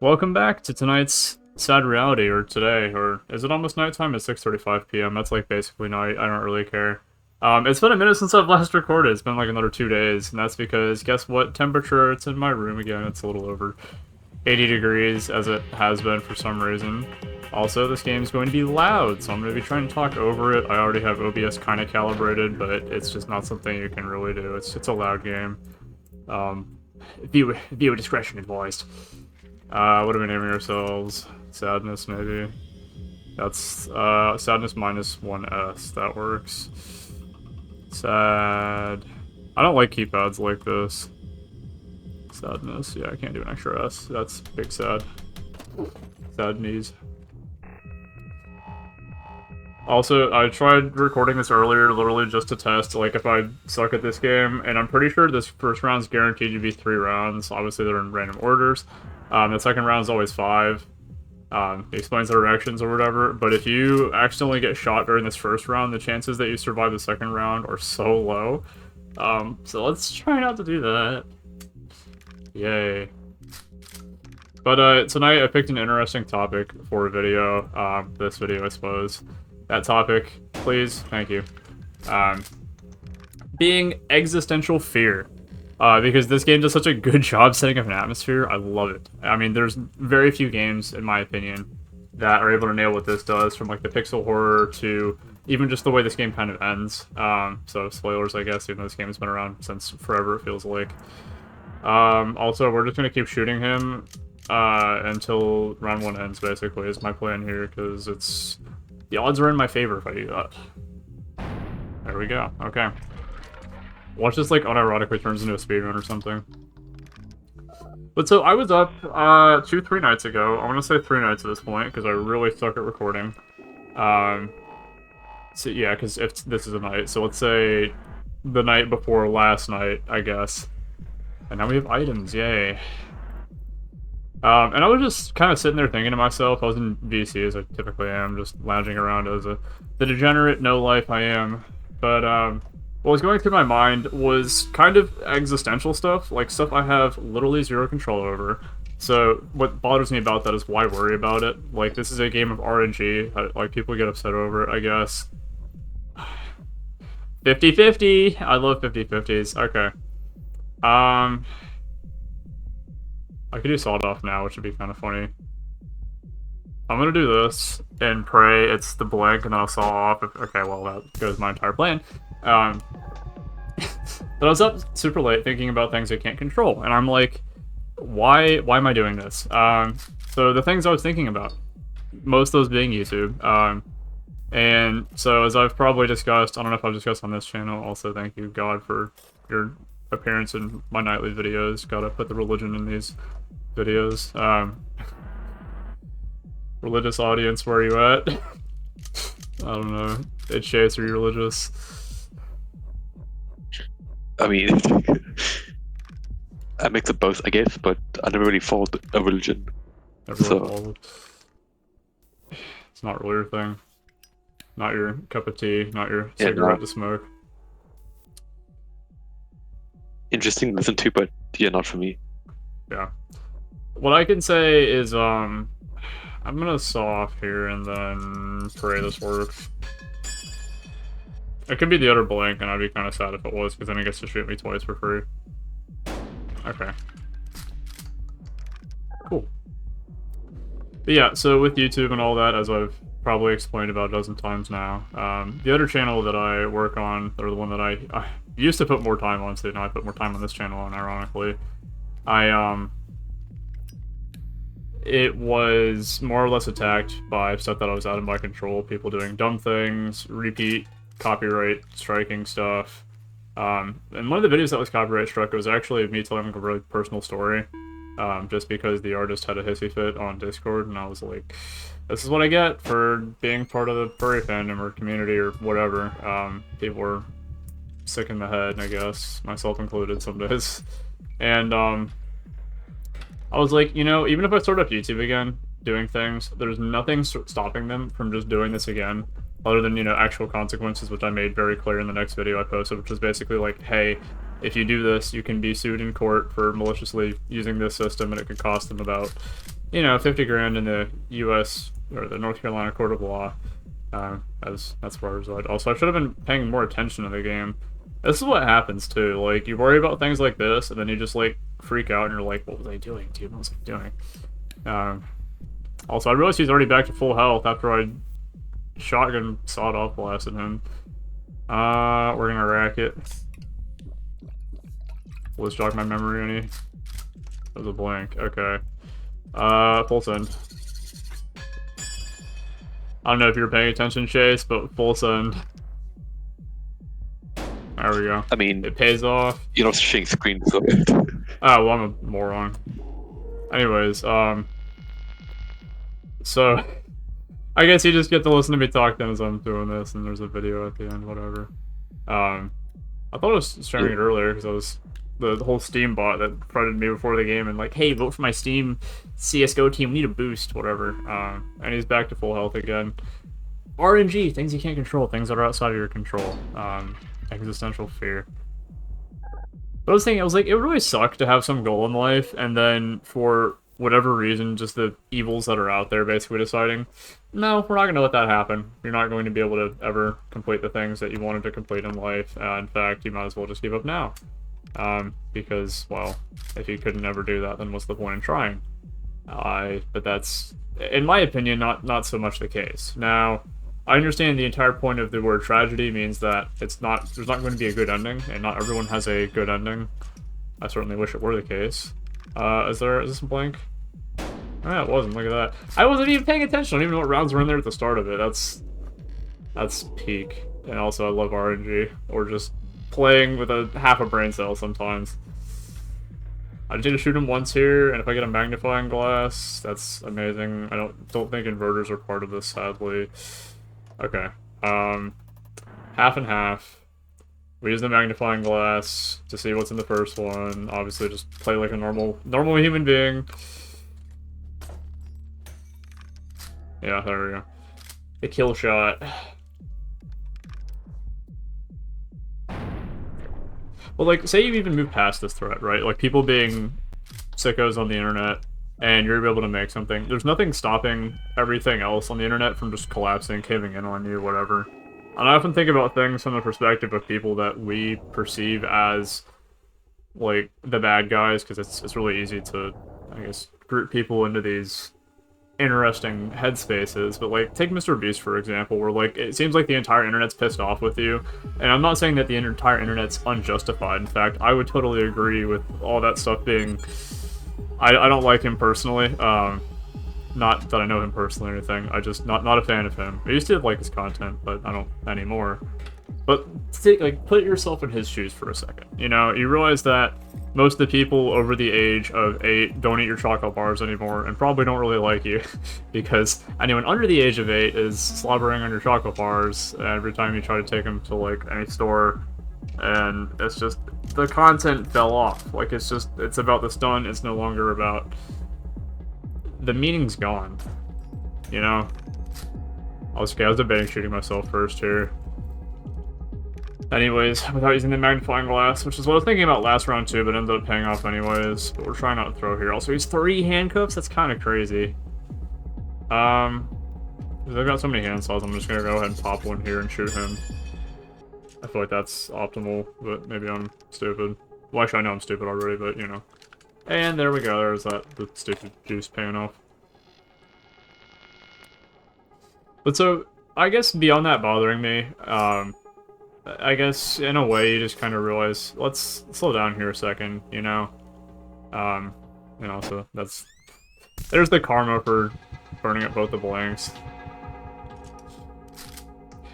Welcome back to tonight's sad reality, or today, or is it almost nighttime? It's 6:35 p.m. That's like basically night. I don't really care. It's been a minute since I've last recorded. It's been like another 2 days, and that's because guess what temperature it's in my room again? It's a little over 80 degrees, as it has been for some reason. Also, this game's going to be loud, so I'm going to be trying to talk over it. I already have OBS kind of calibrated, but it's just not something you can really do. It's a loud game. Viewer discretion advised. What are we naming ourselves? Sadness, maybe? That's, sadness minus 1S. That works. Sad. I don't like keypads like this. Sadness. Yeah, I can't do an extra S. That's big sad. Sad knees. Also, I tried recording this earlier, literally just to test, like, if I suck at this game, and I'm pretty sure this first round's guaranteed to be 3 rounds. Obviously, they're in random orders. The second round's always 5. It explains the directions or whatever, but if you accidentally get shot during this first round, the chances that you survive the second round are so low. So let's try not to do that. Yay. But, tonight I picked an interesting topic for a video, this video, I suppose. That topic, please, thank you. Being existential fear. Because this game does such a good job setting up an atmosphere, I love it. I mean, there's very few games, in my opinion, that are able to nail what this does, from like the pixel horror to even just the way this game kind of ends. So spoilers, I guess, even though this game has been around since forever, it feels like. Also, we're just going to keep shooting him until round 1 ends, basically, is my plan here, because it's... the odds are in my favor if I do that. There we go, okay. Watch this, like, unironically turns into a speedrun or something. But so, I was up, 2-3 nights ago. I want to say 3 nights at this point, because I really suck at recording. So yeah, because if this is a night, so let's say the night before last night, I guess. And now we have items, yay. And I was just kind of sitting there thinking to myself, I was in VC, as I typically am, just lounging around as the degenerate no-life I am. But, what was going through my mind was kind of existential stuff, like stuff I have literally zero control over. So what bothers me about that is why worry about it? Like, this is a game of RNG, like, people get upset over it, I guess. 50-50! I love 50-50s, okay. I could do sawed off now, which would be kind of funny. I'm gonna do this and pray it's the blank and then I'll saw off. Okay, well, that goes my entire plan. But I was up super late thinking about things I can't control, and I'm like, why am I doing this? So the things I was thinking about, most of those being YouTube. And so as I've probably discussed, I don't know if I've discussed on this channel, also thank you, God, for your appearance in my nightly videos. Gotta put the religion in these videos. Religious audience, where are you at? I don't know. It's Chase, are you religious? I mean, I mix of both, I guess, but I never really followed a religion. Never it's not really your thing. Not your cup of tea, not your cigarette to smoke. Interesting to listen to, but yeah, not for me. Yeah. What I can say is, I'm gonna saw off here and then pray this works. It could be the other blank, and I'd be kind of sad if it was, because then it gets to shoot me twice for free. Okay. Cool. But yeah, so with YouTube and all that, as I've probably explained about a dozen times now, the other channel that I work on, or the one that I used to put more time on, so now I put more time on this channel, and ironically, it was more or less attacked by stuff that I was out of my control, people doing dumb things, repeat copyright striking stuff. And one of the videos that was copyright struck was actually me telling a really personal story, just because the artist had a hissy fit on Discord, and I was like, this is what I get for being part of the furry fandom or community or whatever. People were sick in the head, I guess, myself included some days. And I was like, you know, even if I start up YouTube again, doing things, there's nothing stopping them from just doing this again, other than, you know, actual consequences, which I made very clear in the next video I posted, which is basically like, hey, if you do this, you can be sued in court for maliciously using this system, and it could cost them about you know, 50 grand in the U.S. or the North Carolina Court of Law. As that's where I reside. Also, I should have been paying more attention to the game. This is what happens too. Like, you worry about things like this, and then you just like freak out, and you're like, "What was I doing, dude? What was I doing?" Also, I realized he's already back to full health after I shotgun sawed-off blasted him. We're gonna rack it. Will this jog my memory any? That was a blank. Okay. Full send. I don't know if you're paying attention, Chase, but full send. There we go. I mean, It pays off. you're not sharing screens. So. Oh, well, I'm a moron. Anyways, so I guess you just get to listen to me talk then as I'm doing this, and there's a video at the end, whatever. I thought I was sharing it earlier because I was the whole Steam bot that fronted me before the game and like, hey, vote for my Steam CS:GO team. We need a boost, whatever. And he's back to full health again. RNG, things you can't control, things that are outside of your control. Existential fear. But I was thinking, I was like, it would really suck to have some goal in life, and then for whatever reason, just the evils that are out there basically deciding, no, we're not going to let that happen. You're not going to be able to ever complete the things that you wanted to complete in life. In fact, you might as well just give up now. Because, well, if you couldn't ever do that, then what's the point in trying? But that's, in my opinion, not so much the case. Now, I understand the entire point of the word tragedy means that there's not going to be a good ending, and not everyone has a good ending. I certainly wish it were the case. Is this a blank? Oh, yeah, it wasn't. Look at that. I wasn't even paying attention. I don't even know what rounds were in there at the start of it. That's peak. And also, I love RNG, or just playing with half a brain cell sometimes. I just need to shoot him once here, and if I get a magnifying glass, that's amazing. I don't think inverters are part of this, sadly. Okay. Half and half. We use the magnifying glass to see what's in the first one. Obviously, just play like a normal human being. Yeah, there we go. The kill shot. Well, like, say you even move past this threat, right? Like, people being sickos on the internet, and you're able to make something. There's nothing stopping everything else on the internet from just collapsing, caving in on you, whatever. And I often think about things from the perspective of people that we perceive as, like, the bad guys, because it's really easy to, I guess, group people into these interesting headspaces. But, like, take Mr. Beast, for example, where, like, it seems like the entire internet's pissed off with you. And I'm not saying that the entire internet's unjustified. In fact, I would totally agree with all that stuff being... I don't like him personally. Not that I know him personally or anything. I just not a fan of him. I used to like his content, but I don't anymore. But put yourself in his shoes for a second. You know, you realize that most of the people over the age of 8 don't eat your chocolate bars anymore, and probably don't really like you, because anyone under the age of 8 is slobbering on your chocolate bars every time you try to take them to like any store, and it's just the content fell off. Like it's about the stun. It's no longer about the meaning's gone. You know. I was debating shooting myself first here. Anyways, without using the magnifying glass, which is what I was thinking about last round too, but ended up paying off anyways. But we're trying not to throw here. Also, he's 3 handcuffs? That's kind of crazy. I've got so many hand saws, I'm just gonna go ahead and pop one here and shoot him. I feel like that's optimal, but maybe I'm stupid. Well, actually, I know I'm stupid already, but, you know. And there we go, there's the stupid juice paying off. But so, I guess beyond that bothering me, I guess, in a way, you just kind of realize, let's slow down here a second, you know? You know, so there's the karma for burning up both the blanks.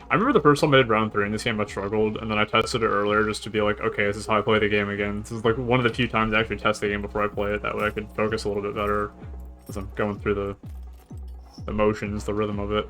I remember the first time I did round 3 in this game I struggled, and then I tested it earlier just to be like, okay, this is how I play the game again. This is like one of the few times I actually test the game before I play it, that way I could focus a little bit better as I'm going through the motions, the rhythm of it.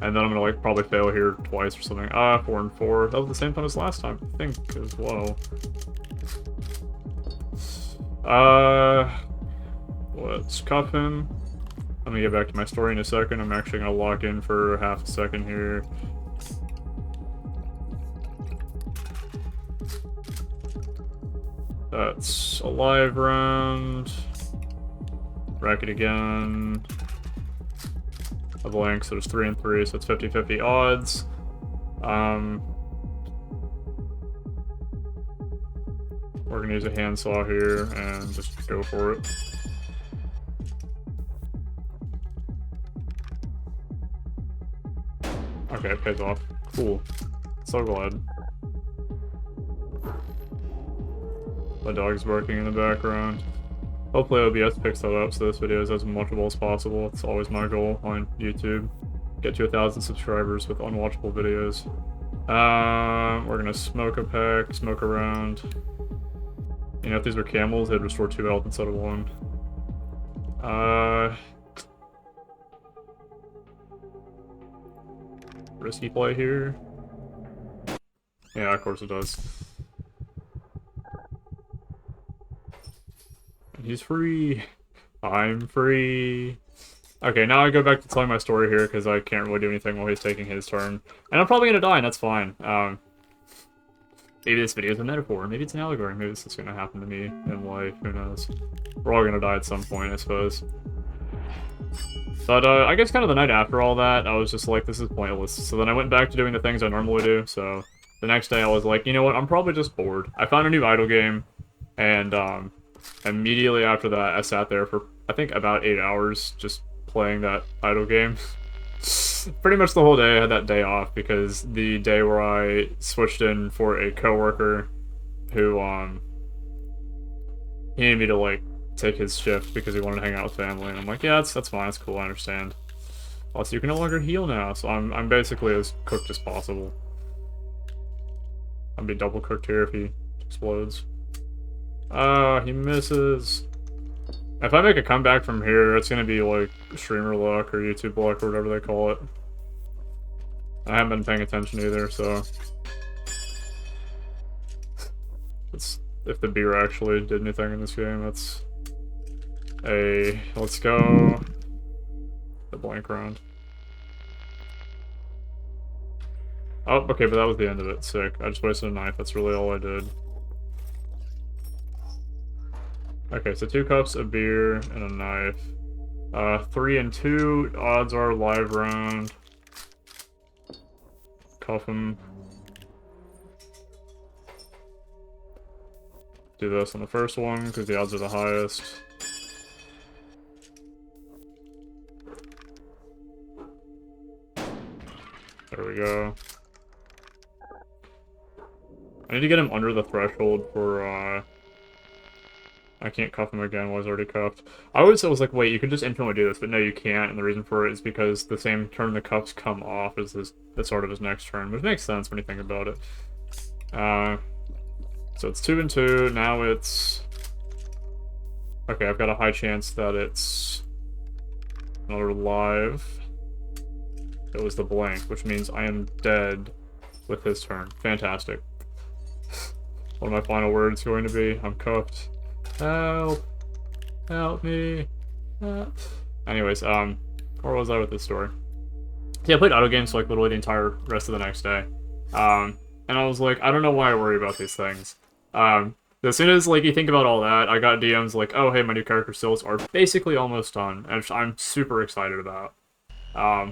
And then I'm gonna like probably fail here twice or something. 4 and 4. That was the same time as last time, I think, as well. Let's cuff him. Let me get back to my story in a second. I'm actually gonna lock in for half a second here. That's a live round. Bracket again. A blank, so there's 3 and 3, so it's 50-50 odds. We're gonna use a handsaw here and just go for it. Okay, it pays off. Cool. So glad. My dog's barking in the background. Hopefully OBS picks that up so this video is as watchable as possible. It's always my goal on YouTube. Get to 1,000 subscribers with unwatchable videos. We're gonna smoke a pack, smoke around. You know, if these were camels, they'd restore 2 health instead of 1. Risky play here. Yeah, of course it does. He's free. I'm free. Okay, now I go back to telling my story here because I can't really do anything while he's taking his turn. And I'm probably gonna die, and that's fine. Maybe this video is a metaphor. Maybe it's an allegory. Maybe this is gonna happen to me in life. Who knows? We're all gonna die at some point, I suppose. But I guess kind of the night after all that, I was just like, this is pointless. So then I went back to doing the things I normally do. So the next day I was like, you know what? I'm probably just bored. I found a new idle game, and immediately after that, I sat there for I think about 8 hours just playing that idle game. Pretty much the whole day I had that day off because the day where I switched in for a coworker who he needed me to like take his shift because he wanted to hang out with family, and I'm like, yeah, that's fine, that's cool, I understand. Also, you can no longer heal now, so I'm basically as cooked as possible. I'll be double cooked here if he explodes. He misses. If I make a comeback from here, it's gonna be like streamer luck or YouTube luck or whatever they call it. I haven't been paying attention either, so it's, if the beer actually did anything in this game, that's a let's go the blank round. Oh, okay, but that was the end of it. Sick. I just wasted a knife. That's really all I did. Okay, so 2 cups of beer and a knife. 3 and 2. Odds are live round. Cuff him. Do this on the first one because the odds are the highest. There we go. I need to get him under the threshold for, I can't cuff him again while he's already cuffed. I always was like, wait, you can just infinitely do this, but no, you can't, and the reason for it is because the same turn the cuffs come off as the start of his next turn, which makes sense when you think about it. So it's 2 and 2, now it's... Okay, I've got a high chance that it's another live. It was the blank, which means I am dead with his turn. Fantastic. What are my final words going to be? I'm cuffed. Help! Help me! Help. Anyways, where was I with this story? Yeah, I played auto games for like literally the entire rest of the next day. And I was like, I don't know why I worry about these things. As soon as like you think about all that, I got DMs like, oh hey, my new character stills are basically almost done, and I'm super excited about.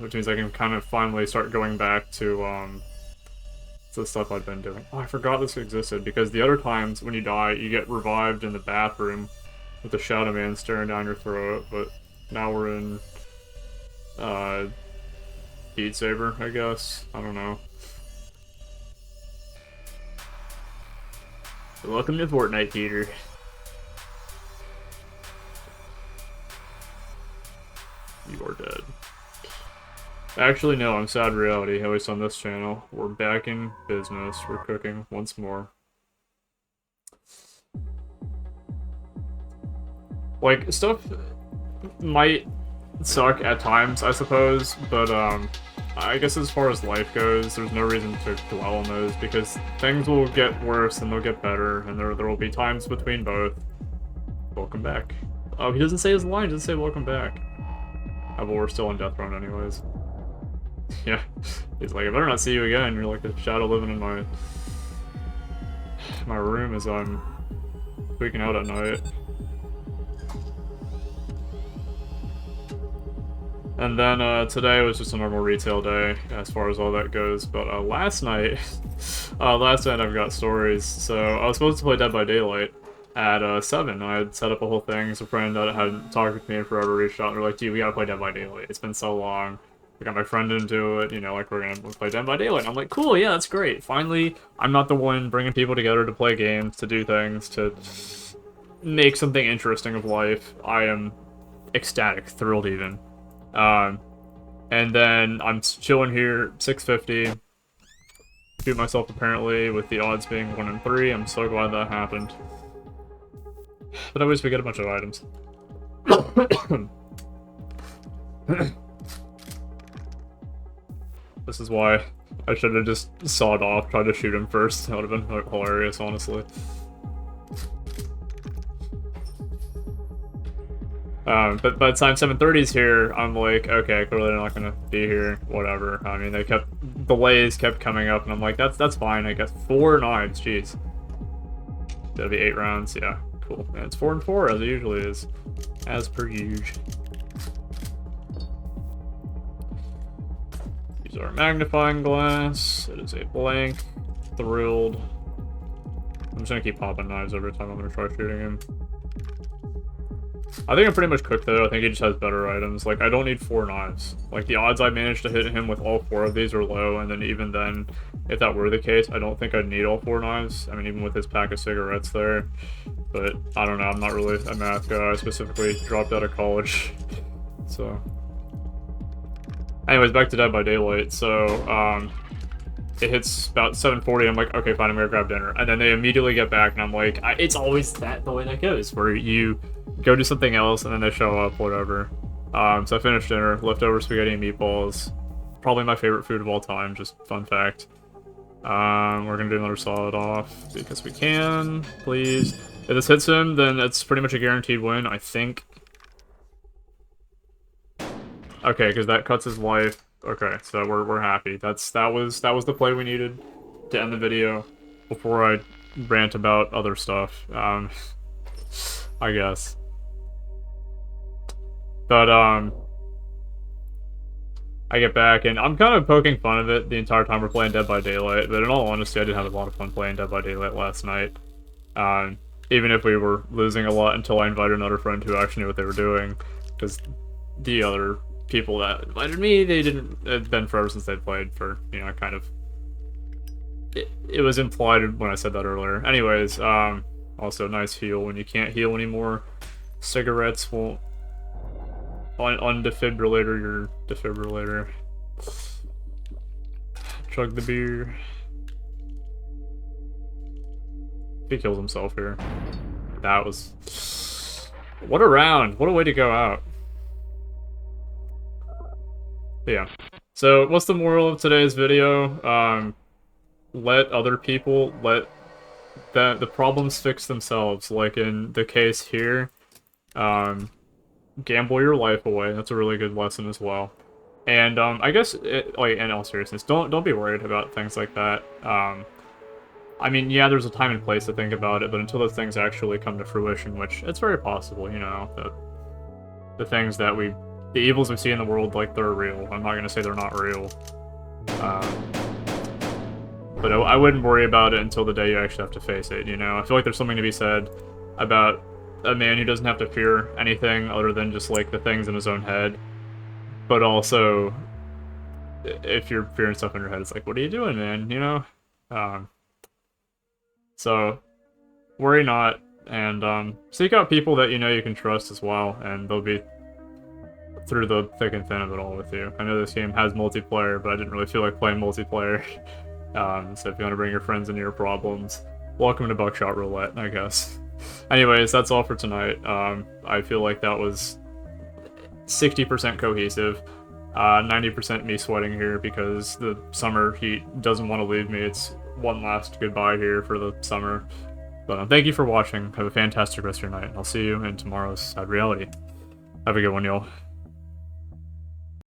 Which means I can kind of finally start going back to the stuff I've been doing. Oh, I forgot this existed, because the other times when you die, you get revived in the bathroom with the Shadow Man staring down your throat, but now we're in, Beat Saber, I guess? I don't know. Welcome to Fortnite, Peter. You are dead. Actually, no, I'm sad reality, at least on this channel. We're back in business. We're cooking once more. Like, stuff might suck at times, I suppose, but, I guess as far as life goes, there's no reason to dwell on those, because things will get worse and they'll get better, and there will be times between both. Welcome back. Oh, he doesn't say his line, he doesn't say welcome back. Oh, but we're still on death run anyways. Yeah, he's like, I better not see you again. You're like a shadow living in my room as I'm freaking out at night. And then today was just a normal retail day as far as all that goes. But last night, last night I've got stories. So I was supposed to play Dead by Daylight at 7. I had set up a whole thing. So a friend that hadn't talked with me in forever reached out and they're like, dude, we gotta play Dead by Daylight. It's been so long. I got my friend into it, you know, like we're gonna play Dead by Daylight. And I'm like, cool, yeah, that's great. Finally, I'm not the one bringing people together to play games, to do things, to make something interesting of life. I am ecstatic, thrilled even. And then I'm chilling here, 650. Shoot myself apparently, with the odds being 1 in 3. I'm so glad that happened. But I always forget a bunch of items. This is why I should have just sawed off, tried to shoot him first. That would have been hilarious, honestly. But by the time 7:30 is here, I'm like, okay, clearly they're not gonna be here, whatever. I mean, delays kept coming up, and I'm like, that's fine, I guess. 4 knives, jeez. That'll be 8 rounds, yeah, cool. And it's 4 and 4, as it usually is. As per usual. Use our magnifying glass. It is a blank. Thrilled. I'm just gonna keep popping knives every time I'm gonna try shooting him. I think I'm pretty much cooked though. I think he just has better items. Like, I don't need 4 knives. Like, the odds I managed to hit him with all 4 of these are low, and then even then, if that were the case, I don't think I'd need all 4 knives. I mean, even with his pack of cigarettes there. But, I don't know, I'm not really a math guy. I specifically dropped out of college. So. Anyways, back to Dead by Daylight. So, it hits about 7:40, I'm like, okay, fine, I'm gonna grab dinner. And then they immediately get back, and I'm like, it's always the way that goes, where you go do something else, and then they show up, whatever. So I finished dinner, leftover spaghetti and meatballs. Probably my favorite food of all time, just fun fact. We're gonna do another solid off, because we can, please. If this hits him, then it's pretty much a guaranteed win, I think. Okay, because that cuts his life. Okay, so we're happy. That was the play we needed to end the video before I rant about other stuff. I guess. But I get back and I'm kind of poking fun of it the entire time we're playing Dead by Daylight. But in all honesty, I did have a lot of fun playing Dead by Daylight last night. Even if we were losing a lot until I invited another friend who actually knew what they were doing, because the other people that invited me, they didn't. It's been forever since they'd played for, you know, kind of. It was implied when I said that earlier. Anyways, also nice heal when you can't heal anymore. Cigarettes won't undefibrillator your defibrillator. Chug the beer. He kills himself here. That was... What a round! What a way to go out. Yeah. So, what's the moral of today's video? Let other people, let the problems fix themselves. Like in the case here, gamble your life away. That's a really good lesson as well. And I guess, like, in all seriousness, don't be worried about things like that. I mean, yeah, there's a time and place to think about it, but until those things actually come to fruition, which it's very possible, you know, that the things that the evils we see in the world, like, they're real. I'm not gonna say they're not real. But I wouldn't worry about it until the day you actually have to face it, you know? I feel like there's something to be said about a man who doesn't have to fear anything other than just, like, the things in his own head. But also, if you're fearing stuff in your head, it's like, what are you doing, man, you know? So, worry not, and seek out people that you know you can trust as well, and they'll be through the thick and thin of it all with you. I know this game has multiplayer, but I didn't really feel like playing multiplayer. So if you want to bring your friends into your problems, welcome to Buckshot Roulette, I guess. Anyways, that's all for tonight. I feel like that was 60% cohesive, 90% me sweating here because the summer heat doesn't want to leave me. It's one last goodbye here for the summer. But thank you for watching. Have a fantastic rest of your night. I'll see you in tomorrow's Sad Reality. Have a good one, y'all.